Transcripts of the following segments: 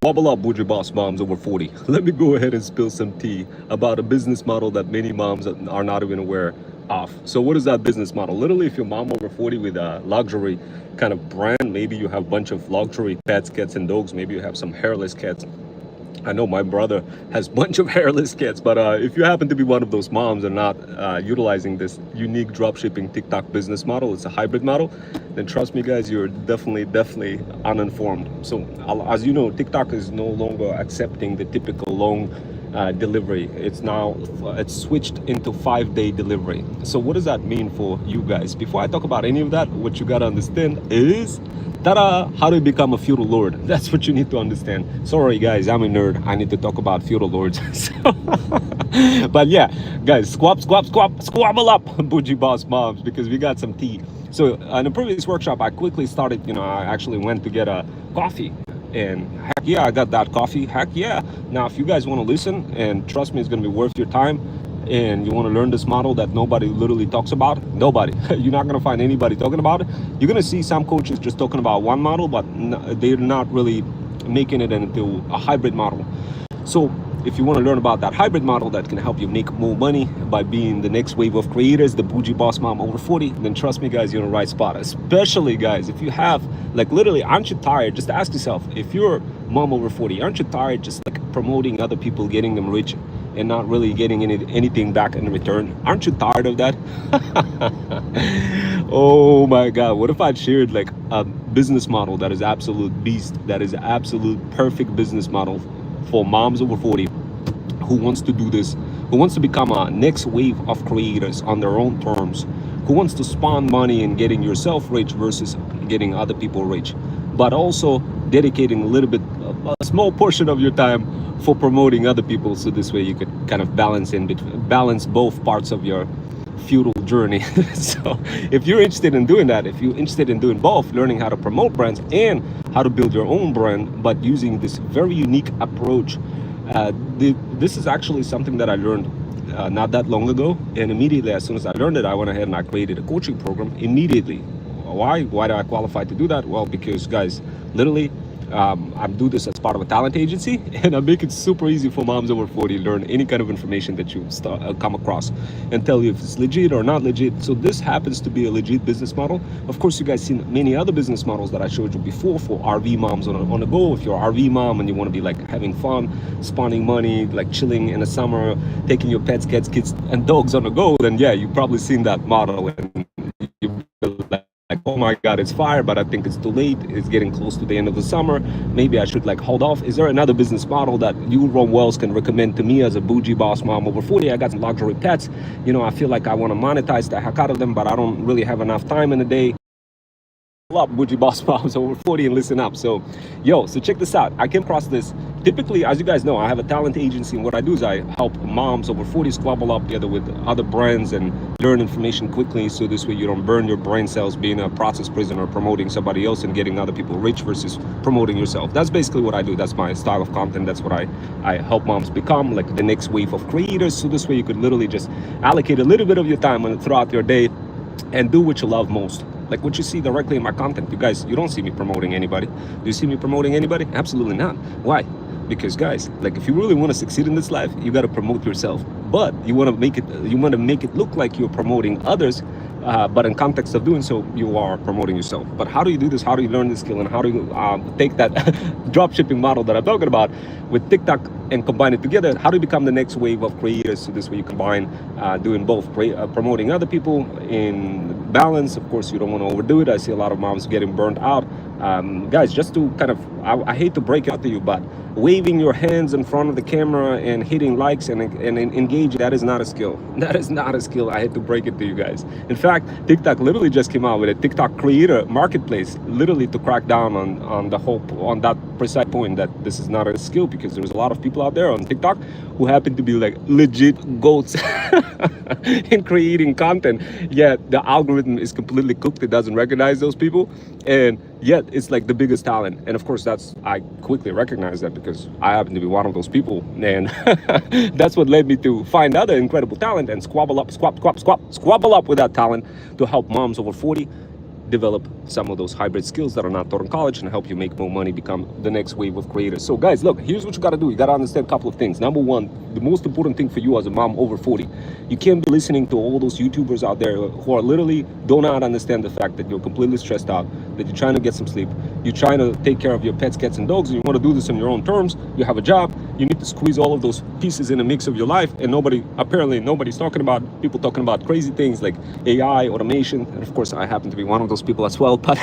Wobble up, Bougie Boss moms over 40. Let me go ahead and spill some tea about a business model that many moms are not even aware of. So, what is that business model? Literally, if you're mom over 40 with a luxury kind of brand, maybe you have a bunch of luxury pets, cats, and dogs, maybe you have some hairless cats. I know my brother has a bunch of hairless kids, but if you happen to be one of those moms and not utilizing this unique dropshipping TikTok business model, it's a hybrid model, then trust me, guys, you're definitely uninformed. So, as you know, TikTok is no longer accepting the typical long delivery. It's switched into 5-day delivery. So, what does that mean for you guys? Before I talk about any of that, what you gotta understand is ta-da, how to become a feudal lord. That's what you need to understand. Sorry guys, I'm a nerd. I need to talk about feudal lords. But yeah, guys, squabble up, Bougie Boss moms, because we got some tea. So in the previous workshop, I quickly started, I actually went to get a coffee. And heck yeah, I got that coffee. Heck yeah. Now, if you guys want to listen, and trust me, it's going to be worth your time, and you want to learn this model that nobody literally talks about, nobody, you're not going to find anybody talking about it. You're going to see some coaches just talking about one model, but they're not really making it into a hybrid model. So if you want to learn about that hybrid model that can help you make more money by being the next wave of creators, the Bougie Boss mom over 40, then trust me, guys, you're in the right spot. Especially, guys, if you have, like, literally, aren't you tired? Just ask yourself, if you're mom over 40, aren't you tired just like promoting other people, getting them rich, and not really getting anything back in return? Aren't you tired of that? Oh my God, what if I shared like a business model that is absolute beast, that is absolute perfect business model for moms over 40 who wants to do this, who wants to become a next wave of creators on their own terms, who wants to spawn money and getting yourself rich versus getting other people rich, but also dedicating a little bit, a small portion of your time for promoting other people, so this way you could kind of balance both parts of your feudal journey. So if you're interested in doing that, if you're interested in doing both, learning how to promote brands and how to build your own brand, but using this very unique approach, this is actually something that I learned not that long ago, and immediately as soon as I learned it, I went ahead and I created a coaching program immediately. Why do I qualify to do that? Well, because guys, literally, I do this as part of a talent agency, and I make it super easy for moms over 40 to learn any kind of information that you come across and tell you if it's legit or not legit. So this happens to be a legit business model. Of course, you guys seen many other business models that I showed you before for RV moms on the go. If you're an RV mom and you want to be like having fun, spawning money, like chilling in the summer, taking your pets, cats, kids, and dogs on the go, then yeah, you've probably seen that model, and you like, oh my God, it's fire, but I think it's too late. It's getting close to the end of the summer. Maybe I should like hold off. Is there another business model that you, Ron Wells, can recommend to me as a Bougie Boss mom over 40? I got some luxury pets. I feel like I want to monetize the heck out of them, but I don't really have enough time in the day. Up, Bougie Boss moms over 40, and listen up. So check this out. I came across this. Typically, as you guys know, I have a talent agency, and what I do is I help moms over 40 squabble up together with other brands and learn information quickly, so this way you don't burn your brain cells being a process prisoner, promoting somebody else and getting other people rich versus promoting yourself. That's basically what I do. That's my style of content. That's what I help moms become, like the next wave of creators, so this way you could literally just allocate a little bit of your time throughout your day and do what you love most. Like what you see directly in my content. You guys, you don't see me promoting anybody. Do you see me promoting anybody? Absolutely not. Why? Because guys, like if you really want to succeed in this life, you got to promote yourself. But you want to make it look like you're promoting others, but in context of doing so, you are promoting yourself. But how do you do this? How do you learn this skill? And how do you take that drop shipping model that I'm talking about with TikTok and combine it together? How do you become the next wave of creators? So this way you combine doing both, promoting other people in balance. Of course, you don't want to overdo it. I see a lot of moms getting burnt out. Guys, just to kind of, I hate to break it out to you, but waving your hands in front of the camera and hitting likes and engage, that is not a skill. That is not a skill. I hate to break it to you guys. In fact, TikTok literally just came out with a TikTok creator marketplace, literally to crack down on that precise point that this is not a skill, because there's a lot of people out there on TikTok who happen to be like legit goats in creating content, yet the algorithm is completely cooked. It doesn't recognize those people, and yet it's like the biggest talent. And of course, I quickly recognize that because I happen to be one of those people, and that's what led me to find other incredible talent and squabble up with that talent to help moms over 40 develop some of those hybrid skills that are not taught in college and help you make more money, become the next wave of creators. So guys, look, here's what you got to do. You got to understand a couple of things. Number one, the most important thing for you as a mom over 40, you can't be listening to all those YouTubers out there who are literally do not understand the fact that you're completely stressed out, that you're trying to get some sleep, you're trying to take care of your pets, cats, and dogs, and you want to do this on your own terms. You have a job, you need to squeeze all of those pieces in a mix of your life, and nobody's talking about, people talking about crazy things like AI, automation, and of course I happen to be one of those people as well, but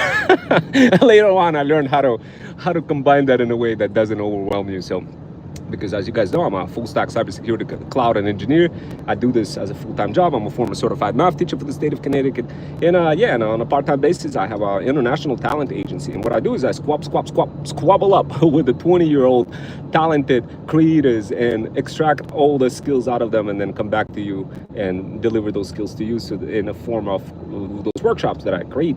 later on I learned how to combine that in a way that doesn't overwhelm you. So because as you guys know, I'm a full stack cybersecurity cloud and engineer. I do this as a full-time job. I'm a former certified math teacher for the state of Connecticut. And and on a part-time basis, I have an international talent agency. And what I do is I squabble up with the 20-year-old talented creators and extract all the skills out of them and then come back to you and deliver those skills to you, so in a form of those workshops that I create.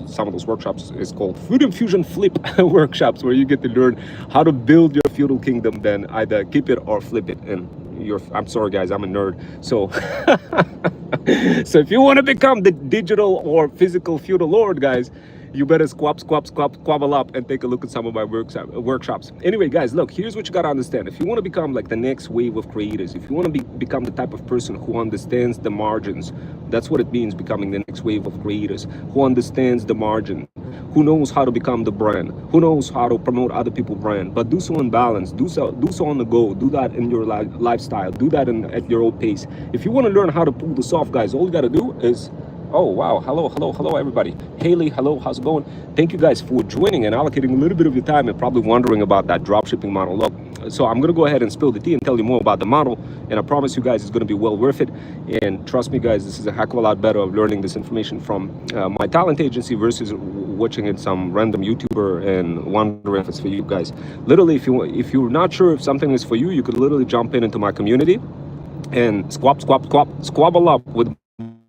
Some of those workshops is called Freedom Fusion Flip workshops, where you get to learn how to build your feudal kingdom, then either keep it or flip it. And I'm sorry guys, I'm a nerd, so so if you want to become the digital or physical feudal lord, guys, you better squabble up and take a look at some of my workshops. Anyway, guys, look, here's what you got to understand. If you want to become like the next wave of creators, if you want to become the type of person who understands the margins, that's what it means, becoming the next wave of creators, who understands the margin, who knows how to become the brand, who knows how to promote other people's brand, but do so in balance, do so on the go, do that in your lifestyle, do that at your own pace. If you want to learn how to pull this off, guys, all you got to do is, oh wow, hello everybody. Haley, hello, how's it going? Thank you guys for joining and allocating a little bit of your time and probably wondering about that dropshipping model. Look, so I'm gonna go ahead and spill the tea and tell you more about the model, and I promise you guys it's gonna be well worth it. And trust me guys, this is a heck of a lot better of learning this information from my talent agency versus watching it some random YouTuber and wondering if it's for you guys. Literally, if you're not sure if something is for you, you could literally jump into my community and squabble up with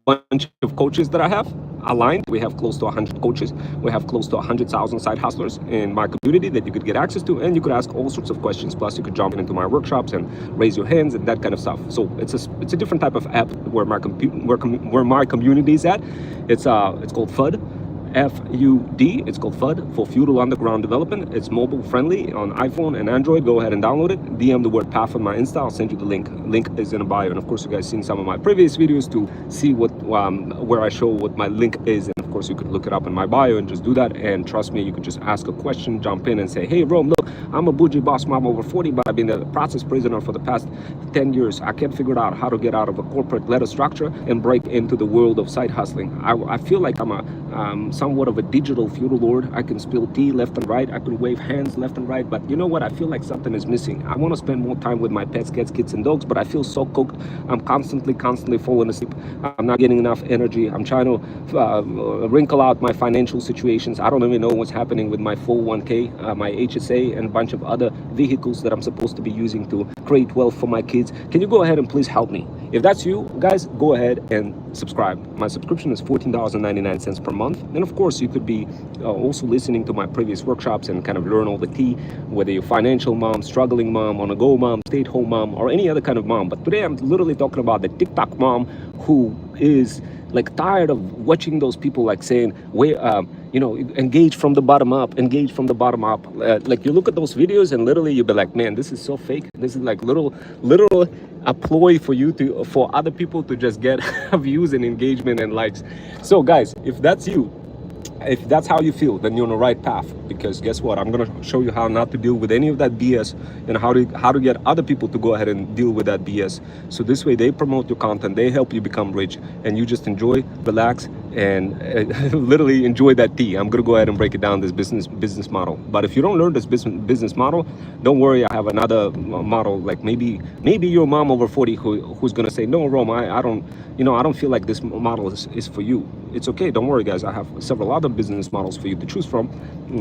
bunch of coaches that I have aligned. We have close to 100 coaches. We have close to 100,000 side hustlers in my community that you could get access to, and you could ask all sorts of questions. Plus, you could jump into my workshops and raise your hands and that kind of stuff. So it's a different type of app where my community is at. It's called FUD. FUD, it's called FUD, for Feudal Underground Development. It's mobile friendly on iPhone and Android. Go ahead and download it. DM the word PATH on my Insta. I'll send you the link. Link is in the bio. And of course, you guys seen some of my previous videos to see where I show what my link is. And of course, you could look it up in my bio and just do that. And trust me, you could just ask a question, jump in and say, hey, Rome, look, I'm a bougie boss mom over 40, but I've been a process prisoner for the past 10 years. I can't figure out how to get out of a corporate letter structure and break into the world of side hustling. I feel like I'm somewhat of a digital feudal lord. I can spill tea left and right. I can wave hands left and right. But you know what? I feel like something is missing. I want to spend more time with my pets, cats, kids, and dogs, but I feel so cooked. I'm constantly falling asleep. I'm not getting enough energy. I'm trying to wrinkle out my financial situations. I don't even know what's happening with my 401k, my HSA, and a bunch of other vehicles that I'm supposed to be using to create wealth for my kids. Can you go ahead and please help me? If that's you, guys, go ahead and subscribe. My subscription is $14.99 per month. And of course, you could be also listening to my previous workshops and kind of learn all the tea, whether you're financial mom, struggling mom, on a go mom, stay-at-home mom, or any other kind of mom. But today I'm literally talking about the TikTok mom who is like tired of watching those people like saying, engage from the bottom up, like you look at those videos and literally you'll be like, man, this is so fake. This is like literal a ploy for other people to just get views and engagement and likes. So guys, if that's you, if that's how you feel, then you're on the right path, because guess what? I'm going to show you how not to deal with any of that BS and how to get other people to go ahead and deal with that BS. So this way they promote your content, they help you become rich, and you just enjoy, relax, and literally enjoy that tea. I'm going to go ahead and break it down, this business model. But if you don't learn this business model, don't worry, I have another model. Like maybe your mom over 40 who's going to say, no, Rome, I don't feel like this model is for you. It's okay, don't worry guys, I have several other business models for you to choose from,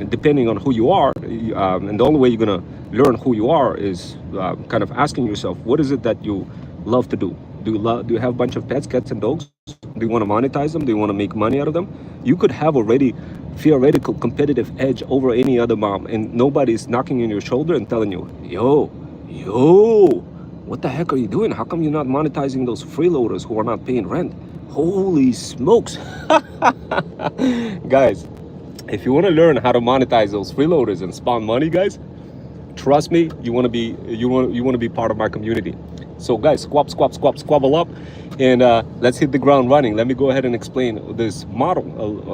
depending on who you are. And the only way you're gonna learn who you are is kind of asking yourself, what is it that you love to do? Do you have a bunch of pets, cats, and dogs? Do you want to monetize them? Do you want to make money out of them? You could have already theoretical competitive edge over any other mom, and nobody's knocking on your shoulder and telling you, yo, what the heck are you doing? How come you're not monetizing those freeloaders who are not paying rent? Holy smokes. Guys, if you want to learn how to monetize those freeloaders and spawn money, guys, trust me, you want to be part of my community. So guys, squabble up, and let's hit the ground running. Let me go ahead and explain this model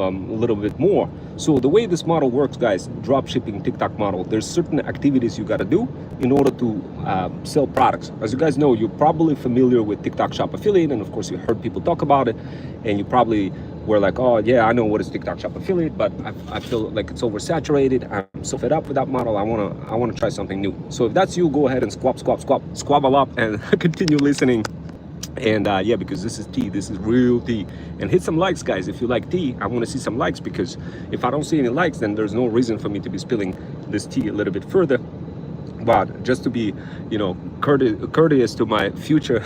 a little bit more. So the way this model works, guys, drop shipping TikTok model, there's certain activities you got to do in order to sell products. As you guys know, you're probably familiar with TikTok Shop Affiliate, and of course you heard people talk about it, and you probably were like, oh yeah, I know what is TikTok Shop Affiliate, but I feel like it's oversaturated. I'm so fed up with that model. I wanna try something new. So if that's you, go ahead and squabble up and continue listening. And yeah, because this is tea, this is real tea. And hit some likes, guys. If you like tea, I want to see some likes, because if I don't see any likes, then there's no reason for me to be spilling this tea a little bit further. But just to be, courteous to my future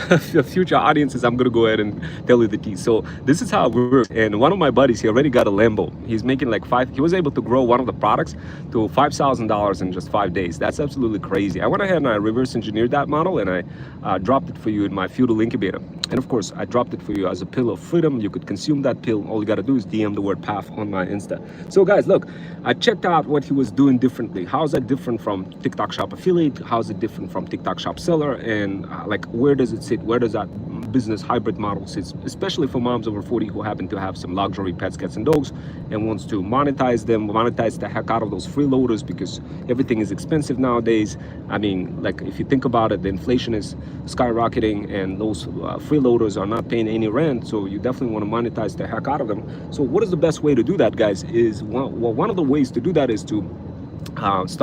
audiences, I'm gonna go ahead and tell you the tea. So this is how it works. And one of my buddies, he already got a Lambo. He's making like he was able to grow one of the products to $5,000 in just 5 days. That's absolutely crazy. I went ahead and I reverse engineered that model, and I dropped it for you in my feudal incubator. And of course, I dropped it for you as a pill of freedom. You could consume that pill. All you gotta do is DM the word PAF on my Insta. So guys, look, I checked out what he was doing differently. How is that different from TikTok Shop Affiliate? How is it different from TikTok Shop Seller? And like, where does it sit? Where does that business hybrid model sit? Especially for moms over 40 who happen to have some luxury pets, cats, and dogs, and wants to monetize them, monetize the heck out of those freeloaders, because everything is expensive nowadays. I mean, like, if you think about it, the inflation is skyrocketing, and those freeloaders are not paying any rent, so you definitely want to monetize the heck out of them. So what is the best way to do that, guys? Is one of the ways to do that is to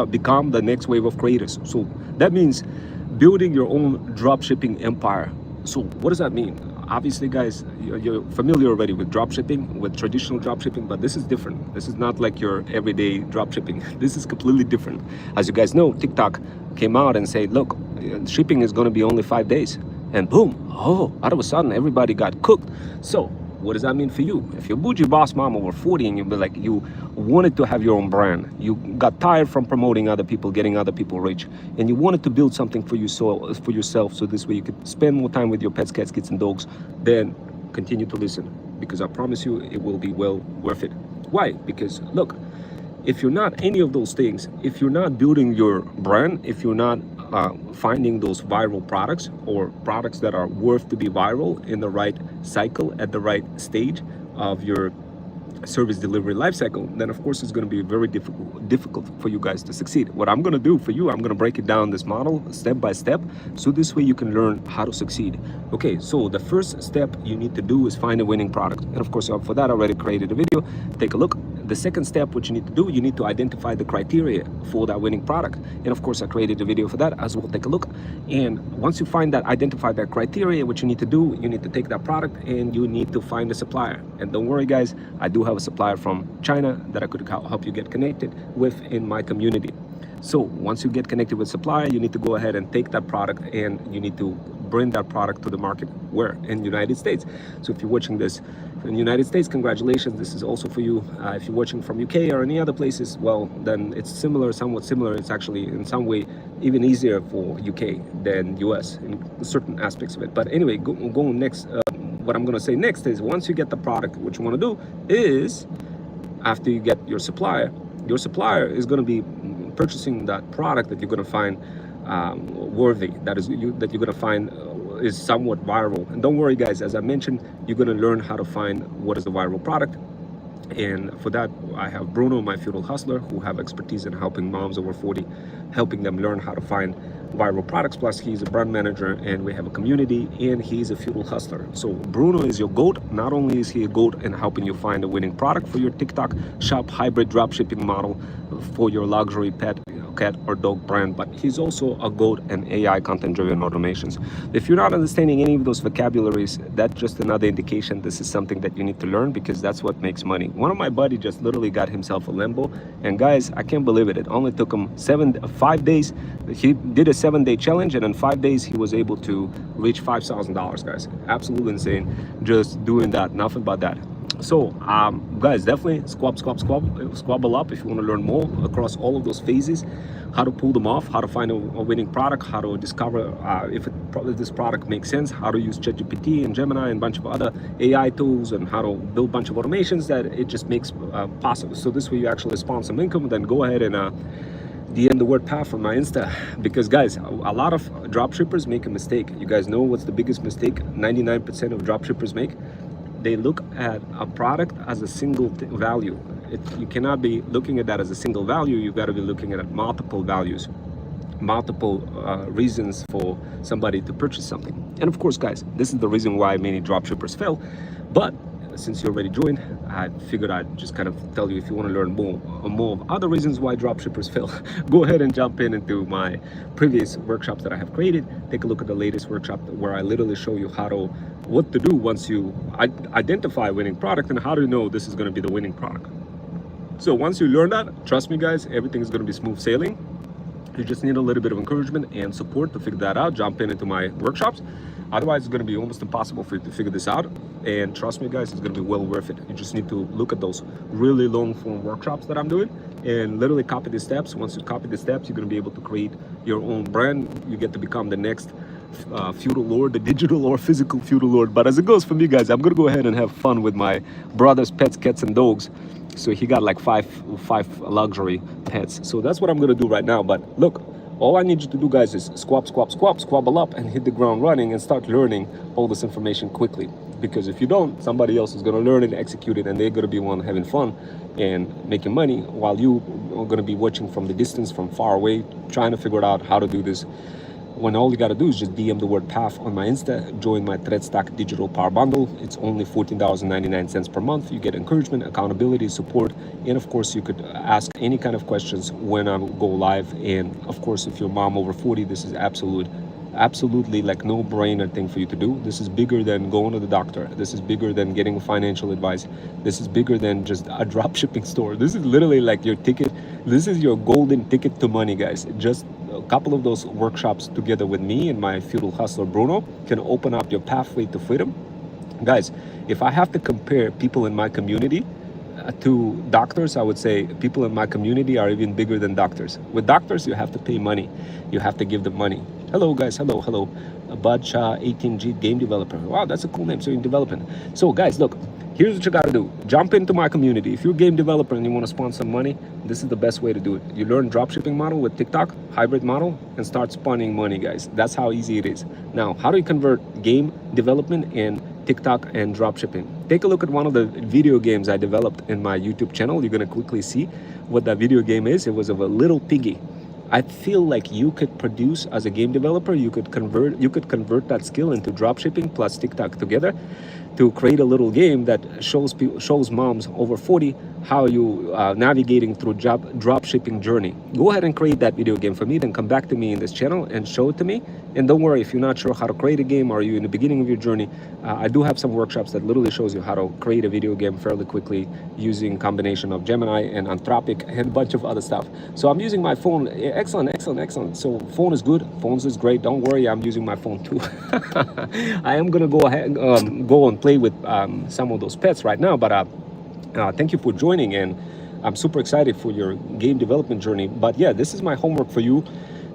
become the next wave of creators. So that means building your own drop shipping empire. So what does that mean? Obviously, guys, you're familiar already with drop shipping, with traditional drop shipping, but this is different. This is not like your everyday drop shipping. This is completely different. As you guys know, TikTok came out and said, look, shipping is going to be only 5 days, and boom, oh, out of a sudden everybody got cooked. So what does that mean for you? If you're bougie boss mom over 40 and you wanted to have your own brand, you got tired from promoting other people, getting other people rich, and you wanted to build something for yourself, so this way you could spend more time with your pets, cats, kids, and dogs, then continue to listen, because I promise you it will be well worth it. Why? Because look, if you're not any of those things, if you're not building your brand, if you're not finding those viral products, or products that are worth to be viral in the right cycle at the right stage of your service delivery life cycle, then of course it's going to be very difficult for you guys to succeed. What I'm going to do for you, I'm going to break it down, this model, step by step, so this way you can learn how to succeed. Okay, so the first step you need to do is find a winning product, and of course for that I already created a video. Take a look. The second step, what you need to do, you need to identify the criteria for that winning product, and of course I created a video for that as well. Take a look. And once you identify that criteria, what you need to do, you need to take that product and you need to find a supplier. And don't worry, guys, I do have a supplier from China that I could help you get connected with in my community. So once you get connected with supplier, you need to go ahead and take that product and you need to bring that product to the market. Where? In the United States. So if you're watching this in the United States, congratulations, this is also for you. If you're watching from UK or any other places, well, then it's somewhat similar. It's actually in some way even easier for UK than US in certain aspects of it. But anyway, going next, what I'm going to say next is, once you get the product, what you want to do is, after you get your supplier is going to be purchasing that product that you're going to find worthy, that you're going to find is somewhat viral. And don't worry, guys, as I mentioned, you're going to learn how to find what is the viral product. And for that, I have Bruno, my feudal hustler, who have expertise in helping moms over 40, helping them learn how to find viral products. Plus, he's a brand manager, and we have a community, and he's a feudal hustler. So Bruno is your GOAT. Not only is he a GOAT in helping you find a winning product for your TikTok shop hybrid dropshipping model for your luxury pet, cat, or dog brand, but he's also a GOAT in AI content-driven automations. If you're not understanding any of those vocabularies, that's just another indication this is something that you need to learn, because that's what makes money. One of my buddies just literally got himself a Lambo, and guys, I can't believe it. It only took him 5 days. He did a 7-day challenge, and in 5 days he was able to reach $5,000, guys. Absolutely insane just doing that. Nothing but that. So guys, definitely squabble up if you want to learn more across all of those phases, how to pull them off, how to find a winning product, how to discover if this product makes sense, how to use ChatGPT and Gemini and a bunch of other AI tools, and how to build a bunch of automations that it just makes possible. So this way you actually spawn some income. Then go ahead and DM the word path on my Insta, because guys, a lot of dropshippers make a mistake. You guys know what's the biggest mistake 99% of dropshippers make? They look at a product as a single value. You cannot be looking at that as a single value. You've got to be looking at multiple values, multiple reasons for somebody to purchase something. And of course, guys, this is the reason why many dropshippers fail. But since you already joined, I figured I'd just kind of tell you, if you want to learn more of other reasons why dropshippers fail, go ahead and jump into my previous workshops that I have created. Take a look at the latest workshop where I literally show you what to do once you identify a winning product, and how to know this is going to be the winning product. So once you learn that, trust me guys, everything is going to be smooth sailing. You just need a little bit of encouragement and support to figure that out. Jump into my workshops. Otherwise, it's going to be almost impossible for you to figure this out. And trust me guys, it's going to be well worth it. You just need to look at those really long form workshops that I'm doing and literally copy the steps. Once you copy the steps, you're going to be able to create your own brand. You get to become the next feudal lord, the digital or physical feudal lord. But as it goes for me guys, I'm gonna go ahead and have fun with my brother's pets, cats and dogs. So he got like five luxury pets. So that's what I'm gonna do right now. But look, all I need you to do guys is squabble up and hit the ground running and start learning all this information quickly. Because if you don't, somebody else is gonna learn it, execute it, and they're gonna be one having fun and making money, while you are gonna be watching from the distance, from far away, trying to figure out how to do this. When all you got to do is just DM the word PATH on my Insta, join my ThreadStack Digital Power Bundle. It's only $14.99 per month. You get encouragement, accountability, support, and of course you could ask any kind of questions when I go live. And of course, if you're a mom over 40, this is absolutely like no-brainer thing for you to do. This is bigger than going to the doctor. This is bigger than getting financial advice. This is bigger than just a drop shipping store. This is literally like your ticket. This is your golden ticket to money, guys. Just a couple of those workshops together with me and my feudal hustler Bruno can open up your pathway to freedom. Guys, if I have to compare people in my community to doctors, I would say people in my community are even bigger than doctors. With doctors, you have to pay money. You have to give them money. Hello guys, hello. Bud Shah, 18G, game developer. Wow, that's a cool name. So you're in development. So guys, look, here's what you gotta do. Jump into my community. If you're a game developer and you wanna spawn some money, this is the best way to do it. You learn dropshipping model with TikTok, hybrid model, and start spawning money, guys. That's how easy it is. Now, how do you convert game development and TikTok and dropshipping? Take a look at one of the video games I developed in my YouTube channel. You're gonna quickly see what that video game is. It was of a little piggy. I feel like you could produce as a game developer, you could convert that skill into dropshipping plus TikTok together to create a little game that shows moms over 40 how you navigating through drop shipping journey. Go ahead and create that video game for me, then come back to me in this channel and show it to me. And don't worry, if you're not sure how to create a game, or you're in the beginning of your journey, I do have some workshops that literally shows you how to create a video game fairly quickly using combination of Gemini and Anthropic and a bunch of other stuff. So I'm using my phone. Excellent. So phone is good. Phones is great. Don't worry, I'm using my phone too. I am gonna go ahead go and play with some of those pets right now, but thank you for joining, and I'm super excited for your game development journey. But yeah, this is my homework for you.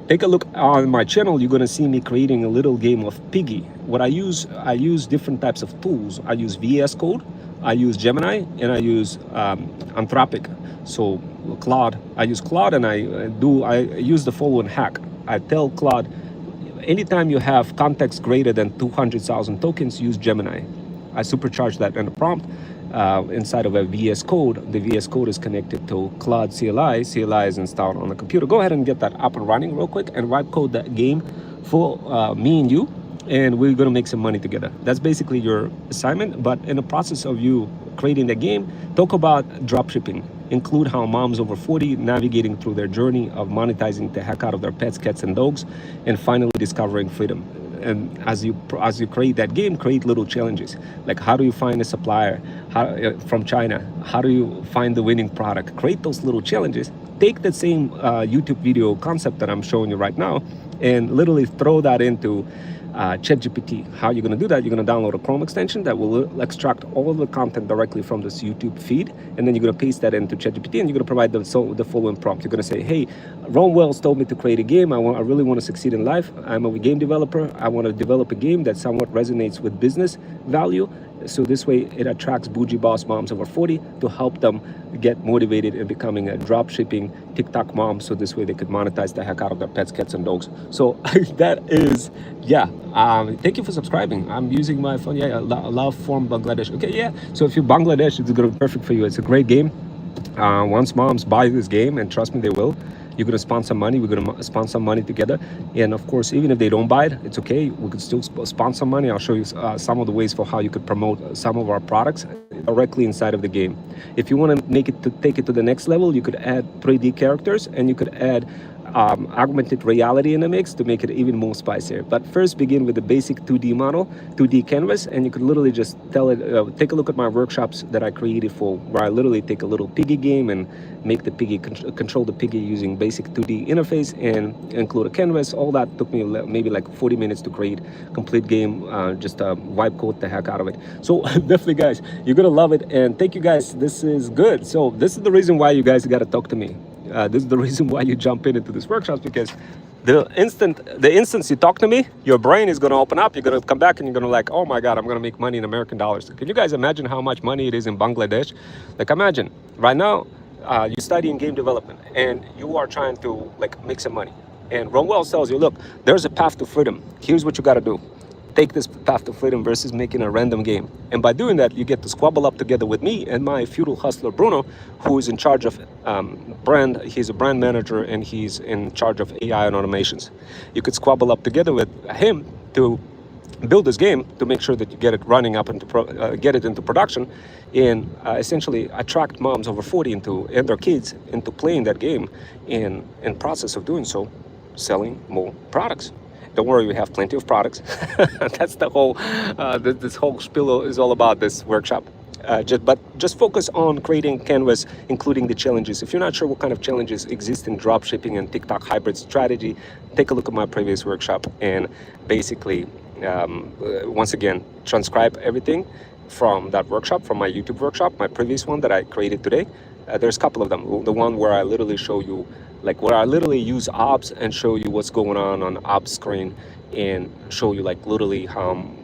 Take a look on my channel. You're gonna see me creating a little game of Piggy. What I use different types of tools. I use VS Code, I use Gemini, and I use Anthropic. So Claude, I use Claude, and I use the following hack. I tell Claude, anytime you have context greater than 200,000 tokens, use Gemini. I supercharge that in the prompt. Inside of a VS Code, the VS Code is connected to Claude CLI. CLI is installed on the computer. Go ahead and get that up and running real quick and vibe code that game for me and you, and we're gonna make some money together. That's basically your assignment. But in the process of you creating the game, talk about dropshipping. Include how moms over 40 navigating through their journey of monetizing the heck out of their pets, cats, and dogs, and finally discovering freedom. And as you create that game, create little challenges, like how do you find a supplier from China? How do you find the winning product? Create those little challenges. Take the same YouTube video concept that I'm showing you right now and literally throw that into ChatGPT. How you're going to do that? You're going to download a Chrome extension that will extract all of the content directly from this YouTube feed, and then you're going to paste that into ChatGPT, and you're going to provide the following prompt. You're going to say, hey, Ron Wells told me to create a game. I really want to succeed in life. I'm a game developer. I want to develop a game that somewhat resonates with business value. So this way it attracts bougie boss moms over 40 to help them get motivated in becoming a drop shipping TikTok mom. So this way they could monetize the heck out of their pets, cats, and dogs. So that is, yeah. Thank you for subscribing. I'm using my phone. Yeah, love from Bangladesh. Okay, yeah. So if you're Bangladesh, it's going to be perfect for you. It's a great game. Once moms buy this game, and trust me, they will, you're going to spend some money. We're going to spend some money together. And of course, even if they don't buy it, it's okay. We could still spend some money. I'll show you some of the ways for how you could promote some of our products directly inside of the game. If you want to take it to the next level, you could add 3D characters, and you could add augmented reality in the mix to make it even more spicier. But first, begin with the basic 2D model, 2D canvas, and you could literally just tell it, take a look at my workshops that I created for, where I literally take a little piggy game and make the piggy control the piggy using basic 2D interface and include a canvas. All that took me maybe like 40 minutes to create complete game, just wipe code the heck out of it. So definitely, guys, you're gonna love it. And thank you, guys. This is good. So this is the reason why you guys got to talk to me. This is the reason why you jump into this workshops, because the instance you talk to me, your brain is going to open up. You're going to come back and you're going to like, oh my God, I'm going to make money in American dollars. Can you guys imagine how much money it is in Bangladesh? Like, imagine right now, you study in game development and you are trying to like make some money. And Ron Wells tells you, look, there's a path to freedom. Here's what you got to do. Take this path to freedom versus making a random game. And by doing that, you get to squabble up together with me and my feudal hustler, Bruno, who is in charge of brand. He's a brand manager and he's in charge of AI and automations. You could squabble up together with him to build this game to make sure that you get it running up into get it into production, and essentially attract moms over 40 and their kids into playing that game, and in process of doing so, selling more products. Don't worry, we have plenty of products. That's the whole, this whole spiel is all about this workshop. But just focus on creating canvas, including the challenges. If you're not sure what kind of challenges exist in dropshipping and TikTok hybrid strategy, take a look at my previous workshop and basically, once again, transcribe everything from that workshop, from my YouTube workshop, my previous one that I created today. There's a couple of them. The one where I literally show you, like where I literally use ops and show you what's going on ops screen, and show you like literally how I'm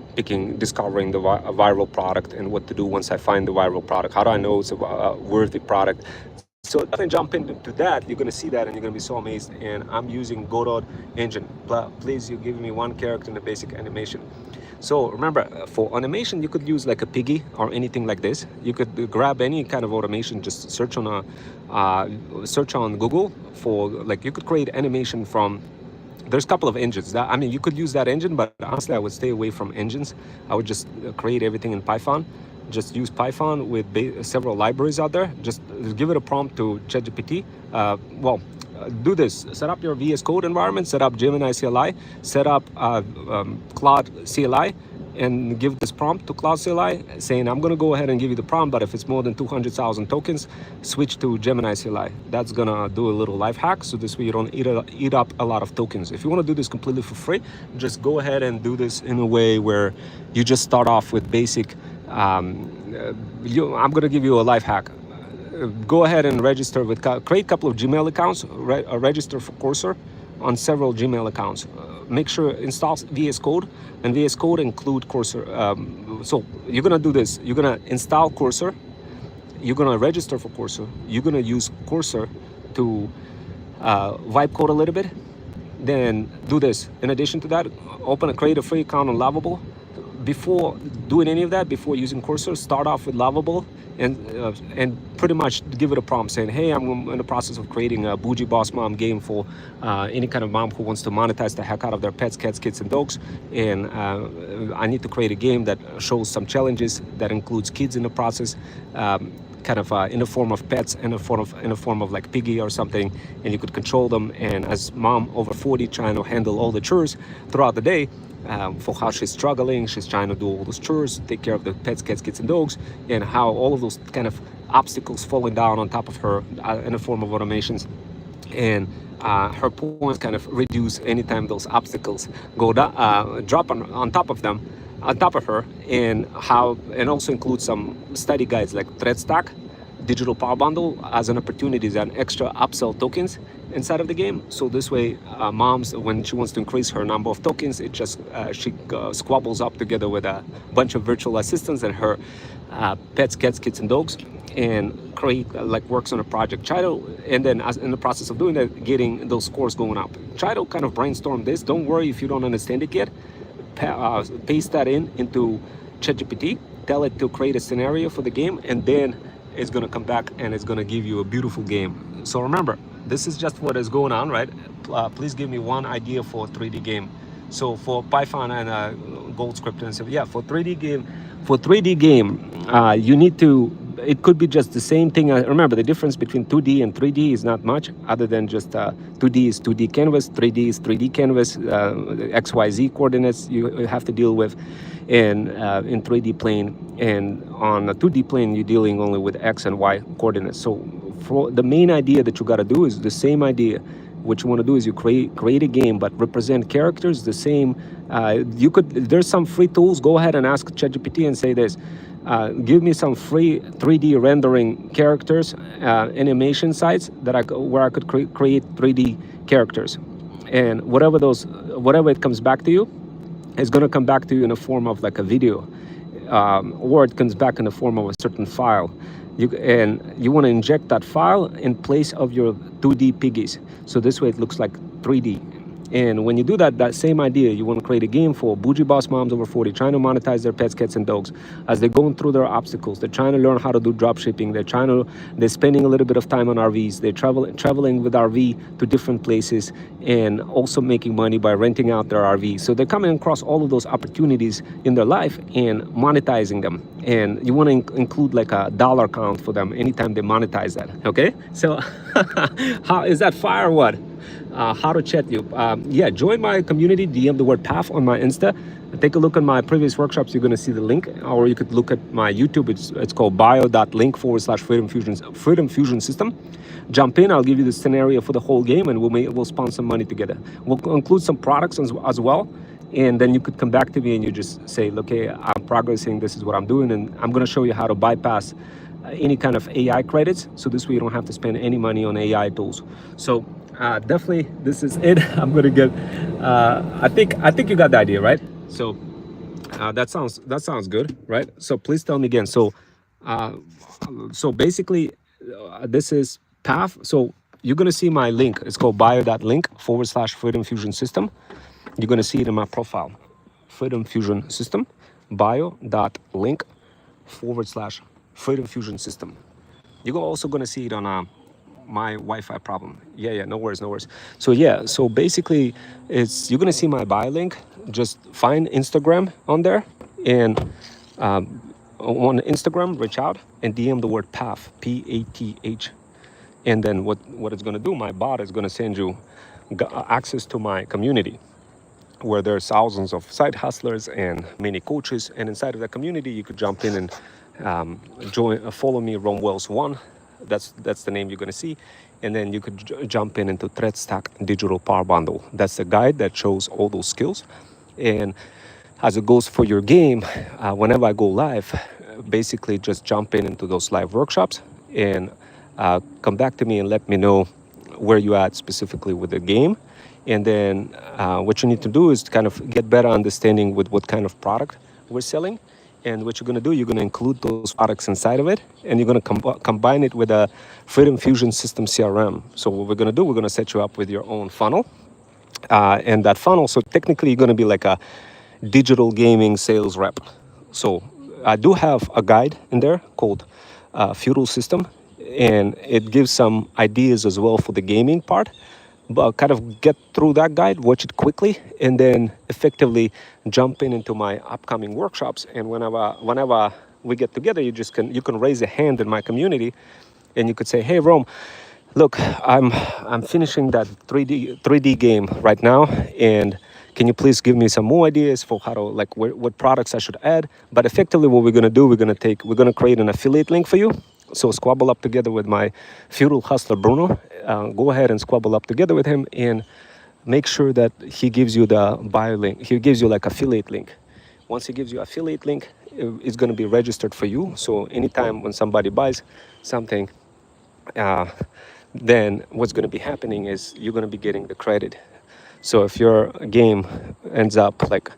discovering the viral product and what to do once I find the viral product. How do I know it's a worthy product? So definitely jump into that. You're going to see that and you're going to be so amazed. And I'm using Godot engine. Please, you give me one character in the basic animation. So remember, for animation, you could use like a piggy or anything like this. You could grab any kind of automation, just search on Google for, like, you could create animation from, there's a couple of engines. I mean, you could use that engine, but honestly, I would stay away from engines. I would just create everything in Python. Just use Python with several libraries out there. Just give it a prompt to ChatGPT. Do this. Set up your VS Code environment, set up Gemini CLI, set up Claude CLI, and give this prompt to Claude CLI saying, I'm going to go ahead and give you the prompt, but if it's more than 200,000 tokens, switch to Gemini CLI. That's going to do a little life hack, so this way you don't eat up a lot of tokens. If you want to do this completely for free, just go ahead and do this in a way where you just start off with basic. I'm going to give you a life hack. Go ahead and register with, create a couple of Gmail accounts, register for Cursor on several Gmail accounts. Make sure install VS Code, and VS Code include Cursor. So you're gonna do this. You're gonna install Cursor. You're gonna register for Cursor. You're gonna use Cursor to vibe code a little bit. Then do this. In addition to that, create a free account on Lovable. Before doing any of that, before using Cursor, start off with Lovable and pretty much give it a prompt saying, hey, I'm in the process of creating a bougie boss mom game for any kind of mom who wants to monetize the heck out of their pets, cats, kids, and dogs. And I need to create a game that shows some challenges that includes kids in the process, kind of in the form of pets, in the form of like piggy or something, and you could control them. And as mom over 40 trying to handle all the chores throughout the day, for how she's struggling, she's trying to do all those chores, take care of the pets, cats, kids, and dogs, and how all of those kind of obstacles falling down on top of her in the form of automations. And her points kind of reduce anytime those obstacles drop on top of them, on top of her, and also include some study guides like thread stack, digital power bundle as an opportunity and extra upsell tokens inside of the game. So this way, moms, when she wants to increase her number of tokens, it just she squabbles up together with a bunch of virtual assistants and her pets, cats, kids, and dogs, and create like works on a project. Try to, and then as in the process of doing that, getting those scores going up. Try to kind of brainstorm this. Don't worry if you don't understand it yet. Paste that into ChatGPT. Tell it to create a scenario for the game, and then it's going to come back and it's going to give you a beautiful game. So remember, this is just what is going on, right? Please give me one idea for a 3D game. So for Python and Gold Script and stuff, yeah, for 3D game, you need to, it could be just the same thing. Remember, the difference between 2D and 3D is not much, other than just 2D is 2D canvas, 3D is 3D canvas, XYZ coordinates you have to deal with in 3D plane, and on a 2D plane you're dealing only with X and Y coordinates. So for the main idea that you got to do is the same idea. What you want to do is you create a game, but represent characters the same. There's some free tools. Go ahead and ask ChatGPT and say this. Give me some free 3D rendering characters, animation sites where I could create 3D characters, and whatever it comes back to you, is going to come back to you in the form of like a video, or it comes back in the form of a certain file. You want to inject that file in place of your 2D piggies. So this way it looks like 3D. And when you do that same idea, you want to create a game for bougie boss moms over 40 trying to monetize their pets, cats, and dogs as they're going through their obstacles. They're trying to learn how to do drop shipping. They're spending a little bit of time on RVs. They're traveling with RV to different places and also making money by renting out their RV. So they're coming across all of those opportunities in their life and monetizing them. And you want to include like a dollar count for them anytime they monetize that. Okay? So how is that fire or what? How to chat you. Yeah, join my community, DM the word PAF on my Insta. Take a look at my previous workshops, you're going to see the link, or you could look at my YouTube. It's called bio.link/Freedom Fusion System. Jump in, I'll give you the scenario for the whole game, and we'll spawn some money together. We'll include some products as well, and then you could come back to me and you just say, look, hey, I'm progressing, this is what I'm doing, and I'm going to show you how to bypass any kind of AI credits, so this way you don't have to spend any money on AI tools. So definitely this is it. I'm gonna get I think you got the idea, right? So that sounds good, right? So please tell me again. So basically this is path. So you're gonna see my link. It's called bio.link/Freedom Fusion System. You're gonna see it in my profile, Freedom Fusion System, bio.link/Freedom Fusion System. You're also gonna see it on my Wi-Fi problem. Yeah, no worries. So yeah, so basically you're gonna see my bio link. Just find Instagram on there, and on Instagram, reach out and DM the word PATH, PATH, and then what it's gonna do, my bot is gonna send you access to my community, where there's thousands of side hustlers and many coaches, and inside of that community you could jump in and follow me, Rome Wells 1. That's the name you're going to see, and then you could jump into Thread Stack Digital Power Bundle. That's the guide that shows all those skills. And as it goes for your game, whenever I go live, basically just jump into those live workshops and come back to me and let me know where you at specifically with the game. And then what you need to do is to kind of get better understanding with what kind of product we're selling. And what you're going to do, you're going to include those products inside of it, and you're going to combine it with a Freedom Fusion System CRM. So what we're going to do, we're going to set you up with your own funnel. And that funnel, so technically you're going to be like a digital gaming sales rep. So I do have a guide in there called Feudal System, and it gives some ideas as well for the gaming part. But kind of get through that guide, watch it quickly, and then effectively jump into my upcoming workshops. And whenever we get together, you can raise a hand in my community, and you could say, hey Rome, look, I'm finishing that 3D game right now, and can you please give me some more ideas for how to, like, what products I should add? But effectively what we're going to do, we're going to create an affiliate link for you. So squabble up together with my feudal hustler Bruno. Go ahead and squabble up together with him and make sure that he gives you the bio link. He gives you like affiliate link. Once he gives you affiliate link, it's going to be registered for you. So anytime when somebody buys something, uh, then what's going to be happening is you're going to be getting the credit. So if your game ends up like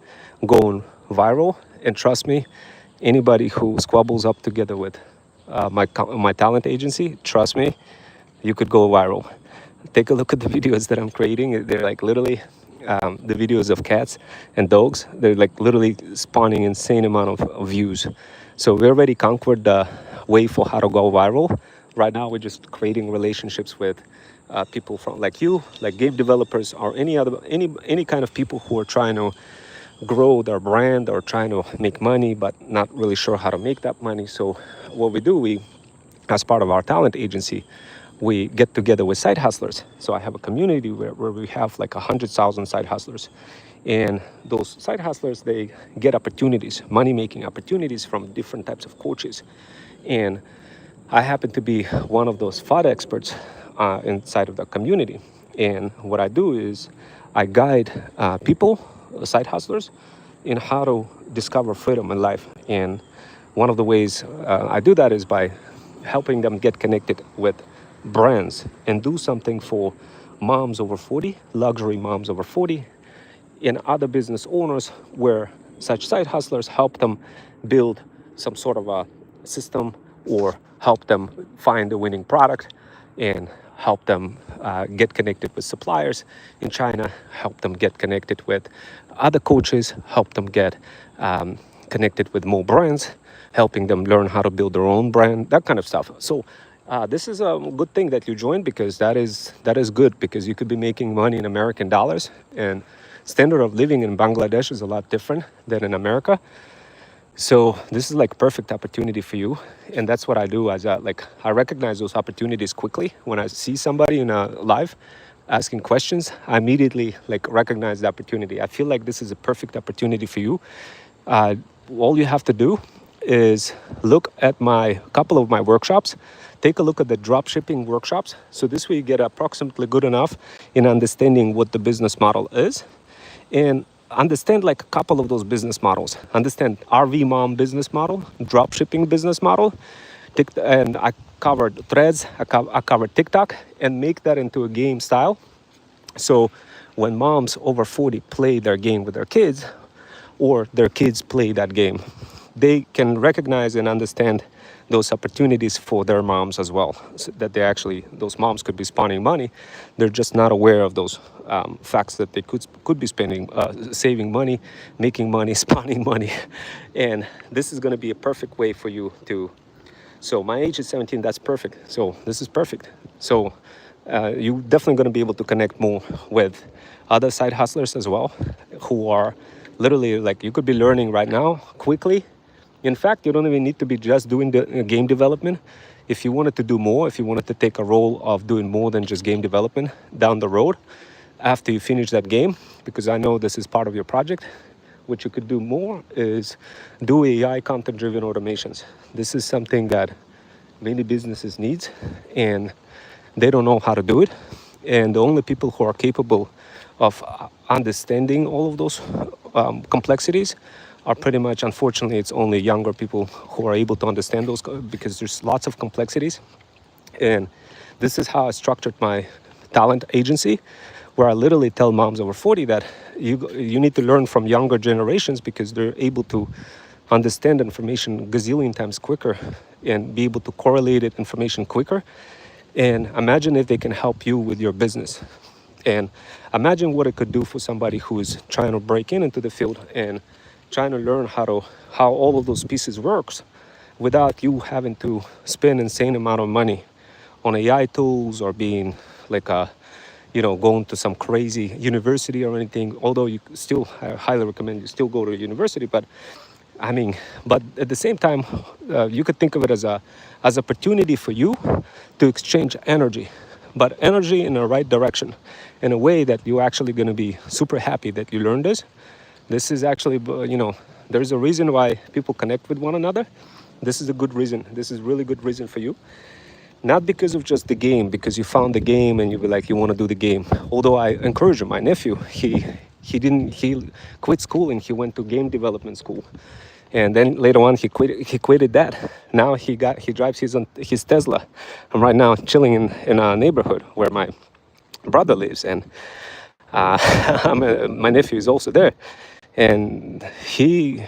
going viral, and trust me, anybody who squabbles up together with my talent agency, trust me, you could go viral. Take a look at the videos that I'm creating. They're like literally the videos of cats and dogs. They're like literally spawning insane amount of views. So we already conquered the way for how to go viral. Right now, we're just creating relationships with people from like you, like game developers, or any kind of people who are trying to grow their brand or trying to make money but not really sure how to make that money. So what we do, as part of our talent agency, we get together with side hustlers. So I have a community where we have like 100,000 side hustlers, and those side hustlers, they get opportunities, money making opportunities from different types of coaches. And I happen to be one of those FOD experts inside of the community. And what I do is I guide people, side hustlers, in how to discover freedom in life. And one of the ways I do that is by helping them get connected with brands and do something for moms over 40, luxury moms over 40, and other business owners, where such side hustlers help them build some sort of a system or help them find the winning product and help them get connected with suppliers in China, help them get connected with other coaches, help them get connected with more brands, helping them learn how to build their own brand, that kind of stuff. So this is a good thing that you joined, because that is good, because you could be making money in American dollars, and standard of living in Bangladesh is a lot different than in America. So this is like perfect opportunity for you, and that's what I do. I recognize those opportunities quickly. When I see somebody in a live asking questions, I immediately like recognize the opportunity. I feel like this is a perfect opportunity for you. All you have to do is look at my couple of my workshops. Take a look at the drop shipping workshops. So this way you get approximately good enough in understanding what the business model is, and understand like a couple of those business models. Understand RV mom business model, drop shipping business model, and I covered threads, I covered TikTok, and make that into a game style. So when moms over 40 play their game with their kids, or their kids play that game, they can recognize and understand those opportunities for their moms as well, so that those moms could be spawning money. They're just not aware of those facts that they could be spending, saving money, making money, spawning money. And this is going to be a perfect way for you to. So my age is 17. That's perfect. So this is perfect. So you're definitely going to be able to connect more with other side hustlers as well, who are literally like, you could be learning right now quickly. In fact, you don't even need to be just doing the game development. If you wanted to do more, if you wanted to take a role of doing more than just game development down the road, after you finish that game, because I know this is part of your project, what you could do more is do AI content-driven automations. This is something that many businesses need, and they don't know how to do it. And the only people who are capable of understanding all of those complexities are pretty much, unfortunately, it's only younger people who are able to understand those, because there's lots of complexities. And this is how I structured my talent agency, where I literally tell moms over 40 that you need to learn from younger generations, because they're able to understand information gazillion times quicker and be able to correlate it information quicker. And imagine if they can help you with your business. And imagine what it could do for somebody who is trying to break into the field and trying to learn how all of those pieces works without you having to spend insane amount of money on AI tools, or being like going to some crazy university or anything. Although I highly recommend you still go to university, but at the same time, you could think of it as opportunity for you to exchange energy, but energy in the right direction, in a way that you're actually going to be super happy that you learned this. This is actually, there's a reason why people connect with one another, this is a good reason. This is really good reason for you. Not because of just the game, because you found the game and you be like, you want to do the game. Although I encourage him, my nephew, he quit school and he went to game development school. And then later on he quitted that. Now he drives his Tesla. I'm right now chilling in a neighborhood where my brother lives, and my nephew is also there, and he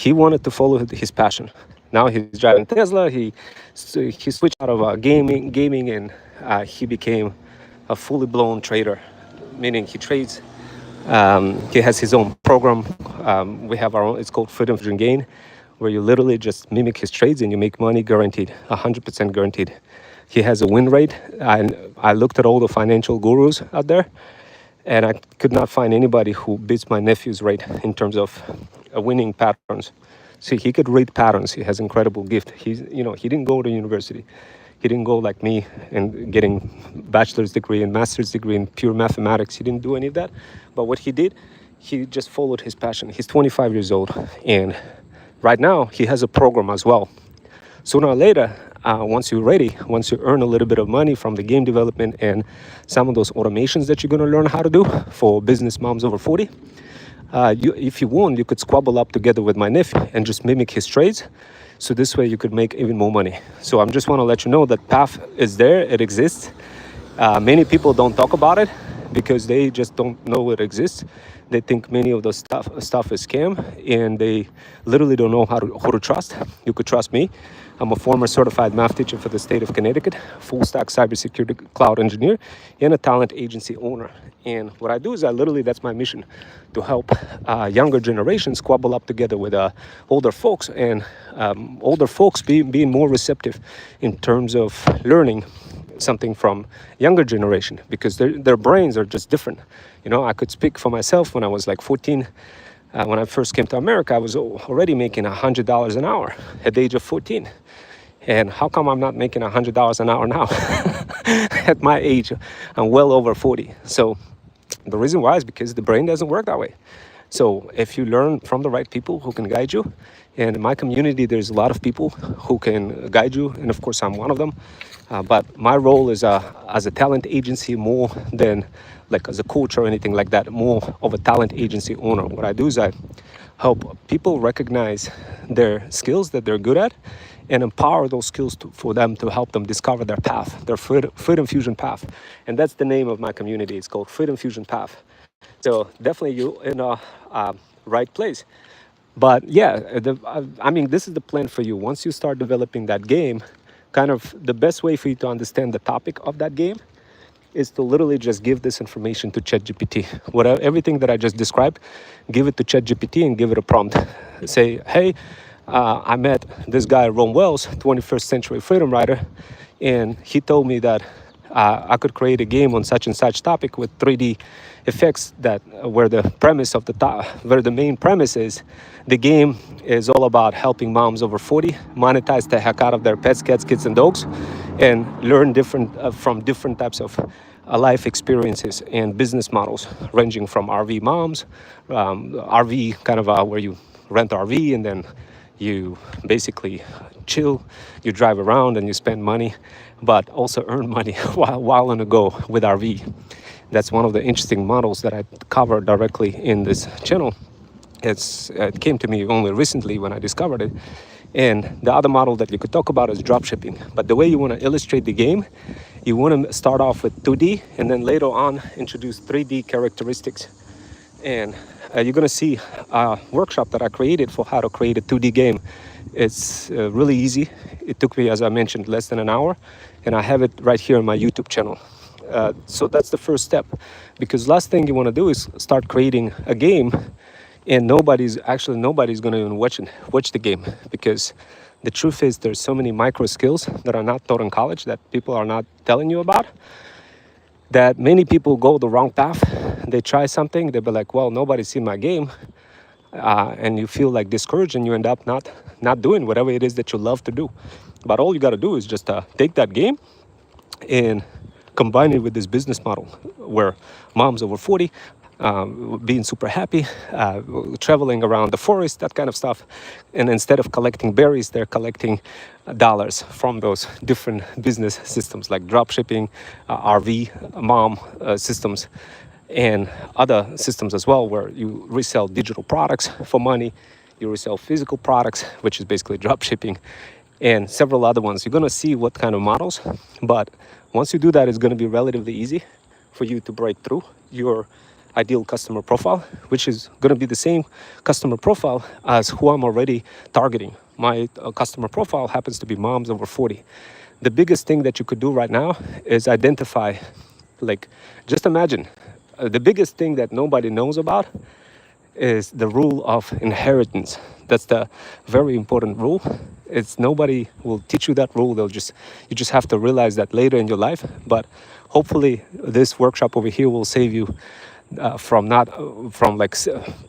wanted to follow his passion. Now he's driving Tesla. He switched out of gaming, and he became a fully blown trader, meaning he trades. He has his own program. We have our own. It's called Freedom Fusion Gain, where you literally just mimic his trades and you make money guaranteed, 100% guaranteed. He has a win rate. I looked at all the financial gurus out there, and I could not find anybody who beats my nephew's rate in terms of winning patterns. See, he could read patterns. He has incredible gift. He didn't go to university. He didn't go like me and getting bachelor's degree and master's degree in pure mathematics. He didn't do any of that. But what he did, he just followed his passion. He's 25 years old, and right now he has a program as well. Sooner or later, once you're ready, once you earn a little bit of money from the game development and some of those automations that you're going to learn how to do for business moms over 40, if you want, you could squabble up together with my nephew and just mimic his trades. So this way you could make even more money. So I just want to let you know that path is there, it exists. Many people don't talk about it because they just don't know it exists. They think many of the stuff is scam, and they literally don't know who to trust. You could trust me. I'm a former certified math teacher for the state of Connecticut, full stack cybersecurity cloud engineer, and a talent agency owner. And what I do is that's my mission, to help younger generations squabble up together with older folks, and older folks being more receptive in terms of learning something from younger generation, because their brains are just different. I could speak for myself. When I was like 14, when I first came to America, I was already making $100 an hour at the age of 14. And how come I'm not making $100 an hour now? At my age, I'm well over 40. So the reason why is because the brain doesn't work that way. So if you learn from the right people who can guide you, and in my community, there's a lot of people who can guide you, and of course I'm one of them. But my role is as a talent agency, more than like as a coach or anything like that, more of a talent agency owner. What I do is I help people recognize their skills that they're good at, and empower those skills for them to help them discover their path, their Freedom Fusion path. And that's the name of my community. It's called Freedom Fusion Path. So definitely you're in a right place. But yeah, this is the plan for you. Once you start developing that game, kind of the best way for you to understand the topic of that game is to literally just give this information to ChatGPT. Everything that I just described, give it to ChatGPT and give it a prompt. Say, hey, I met this guy, Ron Wells, 21st century freedom writer, and he told me that I could create a game on such and such topic with 3D effects, where the main premise is the game is all about helping moms over 40 monetize the heck out of their pets, cats, kids, and dogs, and learn from different types of life experiences and business models, ranging from RV moms, RV kind of where you rent RV and then you basically chill, you drive around and you spend money, but also earn money while on the go with RV. That's one of the interesting models that I cover directly in this channel. It came to me only recently when I discovered it. And the other model that you could talk about is dropshipping. But the way you want to illustrate the game, you want to start off with 2D and then later on introduce 3D characteristics. And you're going to see a workshop that I created for how to create a 2D game. It's really easy. It took me, as I mentioned, less than an hour, and I have it right here on my YouTube channel. So that's the first step, because last thing you want to do is start creating a game and nobody's going to even watch the game, because the truth is there's so many micro skills that are not taught in college that people are not telling you about, that many people go the wrong path. They try something, they'll be like, well, nobody's seen my game, and you feel like discouraged, and you end up not doing whatever it is that you love to do. But all you got to do is just take that game and combine it with this business model where moms over 40 being super happy, traveling around the forest, that kind of stuff. And instead of collecting berries, they're collecting dollars from those different business systems like drop shipping, RV, mom systems, and other systems as well, where you resell digital products for money, you resell physical products, which is basically drop shipping, and several other ones. You're going to see what kind of models, but once you do that, it's going to be relatively easy for you to break through your ideal customer profile, which is going to be the same customer profile as who I'm already targeting. My customer profile happens to be moms over 40. The biggest thing that you could do right now is identify, like, just imagine, the biggest thing that nobody knows about is the rule of inheritance. That's the very important rule. It's nobody will teach you that rule. You just have to realize that later in your life. But hopefully this workshop over here will save you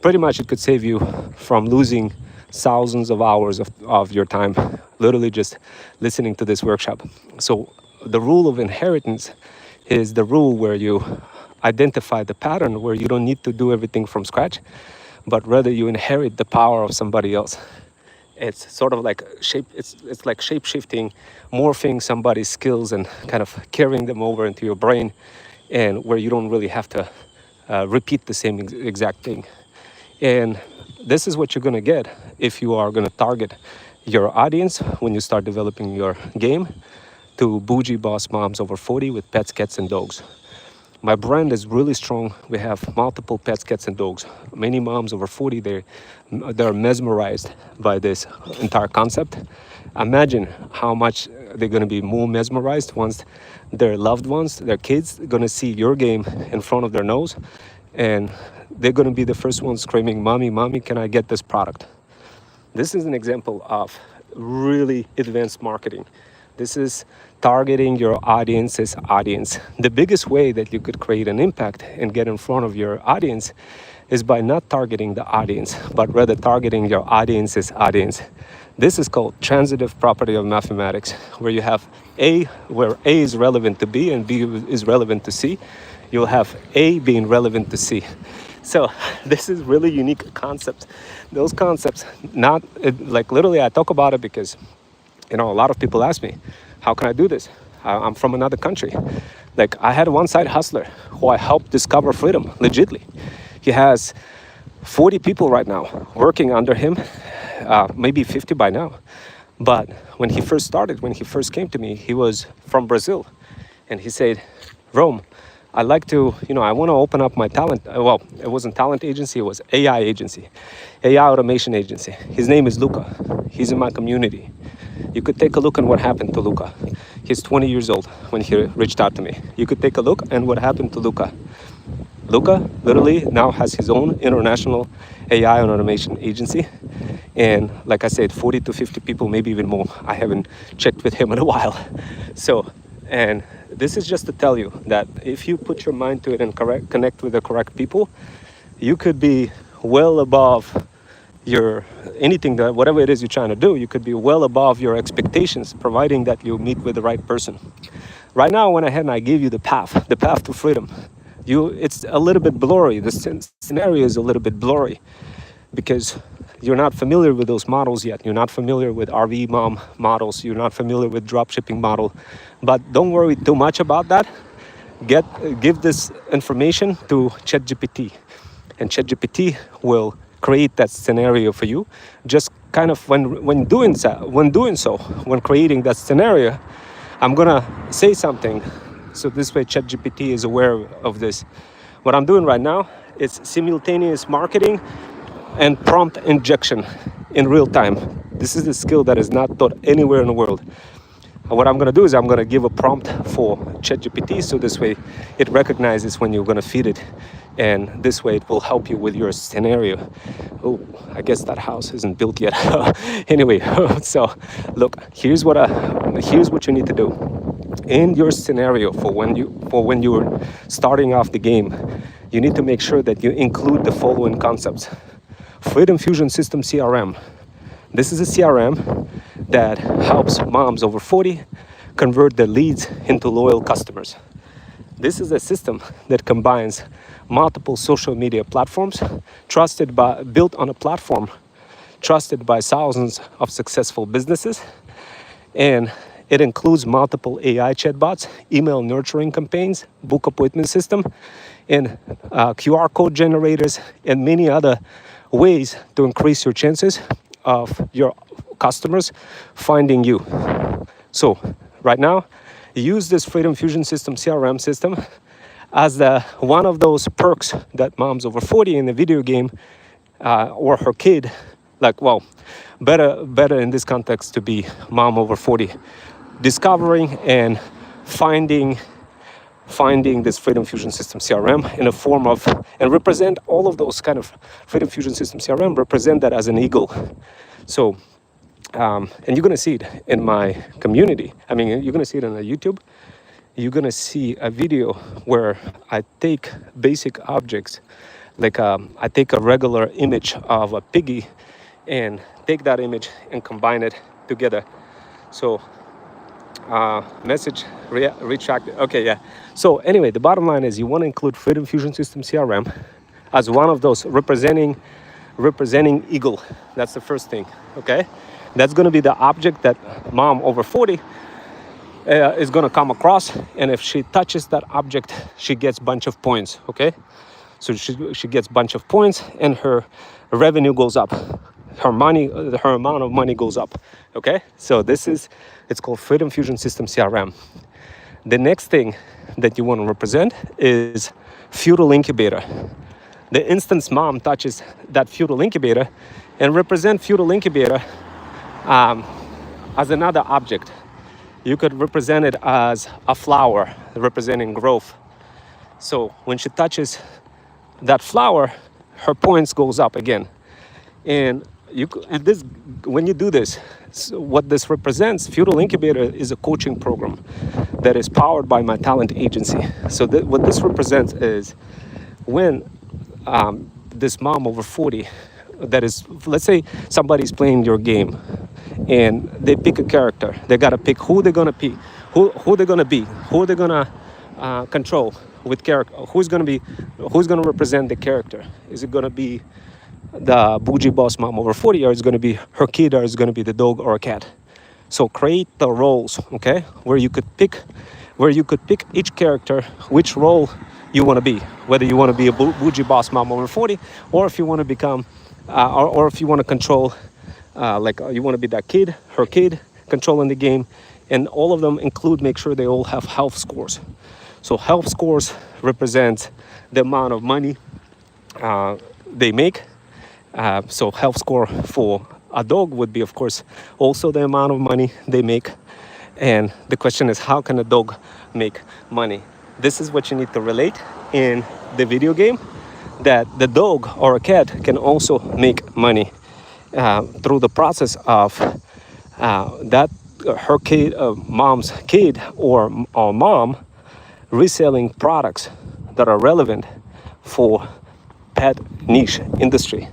pretty much it could save you from losing thousands of hours of your time, literally just listening to this workshop. So the rule of inheritance is the rule where you identify the pattern, where you don't need to do everything from scratch, but rather you inherit the power of somebody else. It's sort of like it's like shape shifting, morphing somebody's skills and kind of carrying them over into your brain, and where you don't really have to repeat the same exact thing. And this is what you're going to get if you are going to target your audience when you start developing your game to bougie boss moms over 40 with pets, cats, and dogs. My brand is really strong. We have multiple pets, cats, and dogs. Many moms over 40, they're mesmerized by this entire concept. Imagine how much they're going to be more mesmerized once their loved ones, their kids, are going to see your game in front of their nose, and they're going to be the first ones screaming, "Mommy, mommy, can I get this product?" This is an example of really advanced marketing. This is targeting your audience's audience. The biggest way that you could create an impact and get in front of your audience is by not targeting the audience, but rather targeting your audience's audience. This is called transitive property of mathematics, where you have A, where A is relevant to B and B is relevant to C. You'll have A being relevant to C. So this is really unique concepts. Those concepts, literally I talk about it because, a lot of people ask me, how can I do this? I'm from another country. Like, I had one side hustler who I helped discover freedom, legitly. He has 40 people right now working under him, maybe 50 by now. But when he first started, when he first came to me, he was from Brazil. And he said, Rome, I like to, I want to open up my talent. Well, it wasn't talent agency, it was AI agency, AI automation agency. His name is Luca. He's in my community. You could take a look at what happened to Luca. He's 20 years old when he reached out to me. You could take a look at what happened to Luca. Luca literally now has his own international AI and automation agency. And like I said, 40 to 50 people, maybe even more. I haven't checked with him in a while. And this is just to tell you that if you put your mind to it and connect with the correct people, you could be well above whatever it is you're trying to do, you could be well above your expectations, providing that you meet with the right person. Right now, I went ahead and I gave you the path to freedom. It's a little bit blurry. The scenario is a little bit blurry because you're not familiar with those models yet. You're not familiar with RV mom models. You're not familiar with dropshipping model. But don't worry too much about that. Give this information to ChatGPT, and ChatGPT will create that scenario for you. Just kind of when creating that scenario, I'm gonna say something, so this way ChatGPT is aware of this. What I'm doing right now is simultaneous marketing and prompt injection in real time. This is a skill that is not taught anywhere in the world. What I'm gonna do is I'm gonna give a prompt for ChatGPT, so this way it recognizes when you're gonna feed it, and this way it will help you with your scenario. Oh, I guess that house isn't built yet. Anyway, so look, here's what you need to do in your scenario for when you're starting off the game. You need to make sure that you include the following concepts. Freedom Fusion System CRM. This is a CRM that helps moms over 40 convert their leads into loyal customers. This is a system that combines multiple social media platforms, built on a platform trusted by thousands of successful businesses. And it includes multiple AI chatbots, email nurturing campaigns, book appointment system, and QR code generators, and many other ways to increase your chances of your customers finding you. So right now, use this Freedom Fusion System CRM system as one of those perks that moms over 40 in the video game or her kid, like, well, better in this context to be mom over 40, discovering and finding this Freedom Fusion System CRM in a form of, and represent all of those kind of Freedom Fusion System CRM, represent that as an eagle. So, and you're gonna see it in my community. I mean, you're gonna see it on the YouTube. You're gonna see a video where I take basic objects, like I take a regular image of a piggy and take that image and combine it together. So message retracted. Okay, yeah. So anyway, the bottom line is you want to include Freedom Fusion System CRM as one of those representing eagle. That's the first thing. Okay, that's going to be the object that mom over 40 is going to come across, and if she touches that object, she gets a bunch of points. Okay, so she gets a bunch of points, and her revenue goes up. Her amount of money goes up. Okay, so it's called Freedom Fusion System CRM. The next thing that you want to represent is feudal incubator. The instance mom touches that feudal incubator and represent feudal incubator as another object. You could represent it as a flower representing growth. So when she touches that flower, her points goes up again. And when you do this, so what this represents, Feudal Incubator is a coaching program that is powered by my talent agency. So what this represents is when this mom over 40, that is, let's say somebody's playing your game and they pick a character. They got to pick who they're going to be, who they're going to be, who they're going to control with character, who's going to represent the character. Is it going to be the bougie boss mom over 40, or it's going to be her kid, or it's going to be the dog or a cat? So create the roles, okay, where you could pick each character which role you want to be, whether you want to be a bougie boss mom over 40, or if you want to become or if you want to control you want to be that kid, her kid, controlling the game. And all of them make sure they all have health scores. So health scores represent the amount of money they make. So health score for a dog would be, of course, also the amount of money they make. And the question is, how can a dog make money? This is what you need to relate in the video game, that the dog or a cat can also make money through the process of her kid, mom's kid or mom reselling products that are relevant for pet niche industry.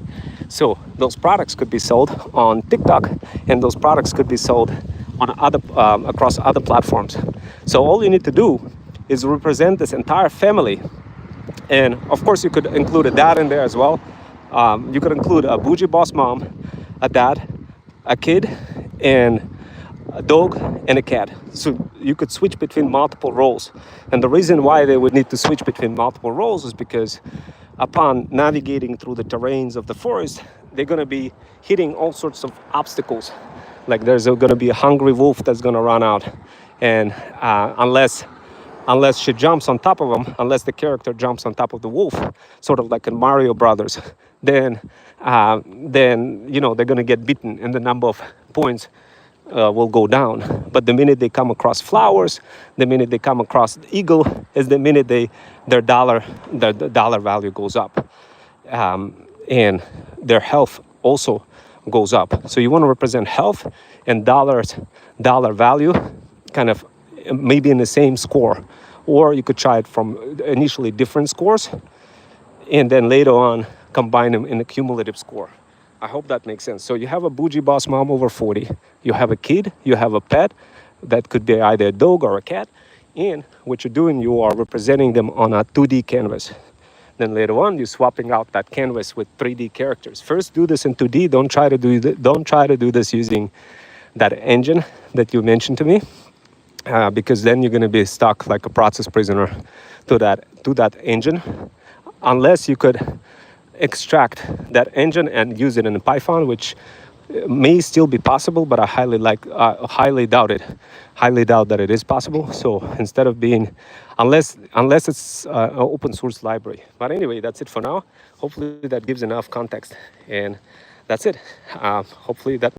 So those products could be sold on TikTok, and those products could be sold on across other platforms. So all you need to do is represent this entire family. And of course you could include a dad in there as well. You could include a bougie boss mom, a dad, a kid, and a dog and a cat. So you could switch between multiple roles. And the reason why they would need to switch between multiple roles is because upon navigating through the terrains of the forest, they're going to be hitting all sorts of obstacles. Like there's going to be a hungry wolf that's going to run out. And unless she jumps on top of him, unless the character jumps on top of the wolf, sort of like in Mario Brothers, then they're going to get beaten and the number of points will go down. But the minute they come across flowers, the minute they come across the eagle, is the minute their dollar value goes up, and their health also goes up. So you want to represent health and dollar value, kind of maybe in the same score, or you could try it from initially different scores, and then later on combine them in a cumulative score. I hope that makes sense. So you have a bougie boss mom over 40, you have a kid, you have a pet, that could be either a dog or a cat, and what you're doing, you are representing them on a 2D canvas. Then later on, you're swapping out that canvas with 3D characters. First, do this in 2D. Don't try to do this using that engine that you mentioned to me, because then you're going to be stuck like a process prisoner to that engine, unless you could extract that engine and use it in Python, which may still be possible, but I highly doubt it. Highly doubt that it is possible. So instead of being, unless it's an open source library. But anyway, that's it for now. Hopefully that gives enough context, and that's it. Hopefully that